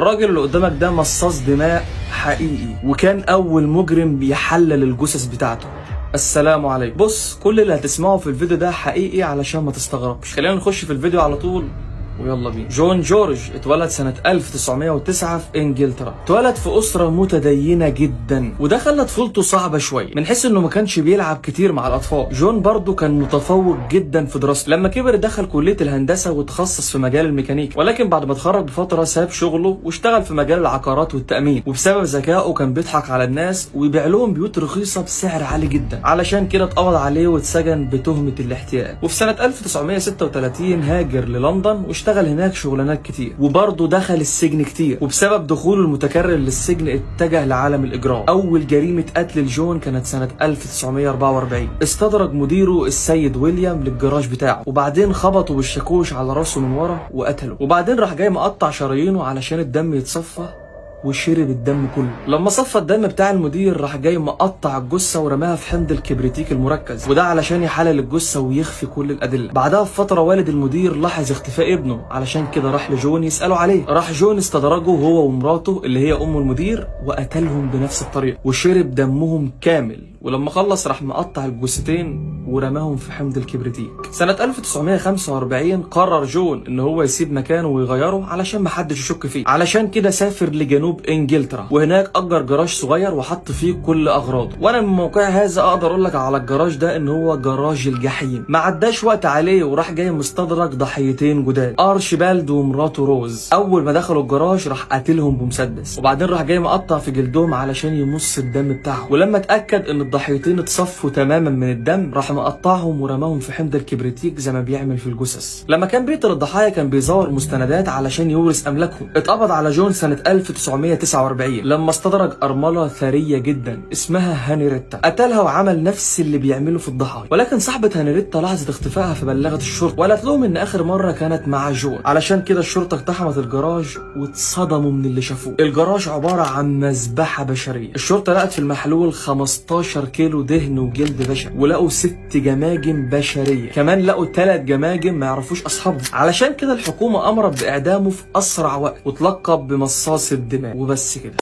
الراجل اللي قدامك ده مصاص دماء حقيقي، وكان اول مجرم بيحلل الجثث بتاعته. السلام عليكم. بص، كل اللي هتسمعه في الفيديو ده حقيقي علشان ما تستغربش. خلينا نخش في الفيديو على طول ويلا بينا. جون جورج اتولد سنة 1909 في انجلترا. اتولد في أسرة متدينة جدا، وده خلى طفولته صعبة شوية من حيث انه ما كانش بيلعب كتير مع الأطفال. جون برضه كان متفوق جدا في دراسته. لما كبر دخل كلية الهندسة وتخصص في مجال الميكانيكا، ولكن بعد ما اتخرج بفترة ساب شغله واشتغل في مجال العقارات والتأمين. وبسبب ذكائه كان بيضحك على الناس ويبيع لهم بيوت رخيصة بسعر عالي جدا، علشان كده اتقبض عليه واتسجن بتهمة الاحتيال. وفي سنة 1936 هاجر للندن واشتغل هناك شغلانات كتير، وبرضه دخل السجن كتير. وبسبب دخوله المتكرر للسجن اتجه لعالم الاجرام. اول جريمه قتل لجون كانت سنه 1944. استدرج مديره السيد ويليام للجراج بتاعه، وبعدين خبطه بالشاكوش على راسه من ورا وقتله. وبعدين راح جاي مقطع شرايينه علشان الدم يتصفى، وشرب الدم كله. لما صفى الدم بتاع المدير راح جاي مقطع الجثه ورماها في حمض الكبريتيك المركز، وده علشان يحلل الجثه ويخفي كل الادله. بعدها بفتره والد المدير لاحظ اختفاء ابنه، علشان كده راح لجون يساله عليه. راح جون استدرجه هو ومراته اللي هي ام المدير وقتلهم بنفس الطريقه وشرب دمهم كامل. ولما خلص راح مقطع الجثتين ورماهم في حمض الكبريتيك. سنة 1945 قرر جون ان هو يسيب مكانه ويغيره علشان محدش يشك فيه. علشان كده سافر لجنوب انجلترا، وهناك اجر جراج صغير وحط فيه كل اغراضه. وانا من موقع هذا اقدر اقول لك على الجراج ده ان هو جراج الجحيم. ما عداش وقت عليه وراح جاي مستدرج ضحيتين جداد، ارشيبالد ومراته روز. اول ما دخلوا الجراج راح قاتلهم بمسدس، وبعدين راح جاي مقطع في جلدهم علشان يمص الدم بتاعهم. ولما اتاكد ان الضحيتين اتصفوا تماما من الدم راح مقطعهم ورماهم في حمض الكبريتيك زي ما بيعمل في الجثث. لما كان بيقتل الضحايا كان بيزور مستندات علشان يورث املاكهم. اتقبض على جون سنة 1949 لما استدرج ارمله ثريه جدا اسمها هانيريتا. قتلها وعمل نفس اللي بيعمله في الضحايا، ولكن صاحبة هانيريتا لاحظت اختفائها فبلغت الشرطة وقالت لهم ان اخر مرة كانت مع جون. علشان كده الشرطة اقتحمت الجراج واتصدموا من اللي شافوه. الجراج عبارة عن مذبحة بشرية. الشرطة لقت في المحلول 15 كيلو دهن وجلد بشري، ولقوا 6 جماجم بشريه. كمان لقوا 3 جماجم ما يعرفوش اصحابهم. علشان كده الحكومه امرت باعدامه في اسرع وقت، وتلقب بمصاص الدماء. وبس كده.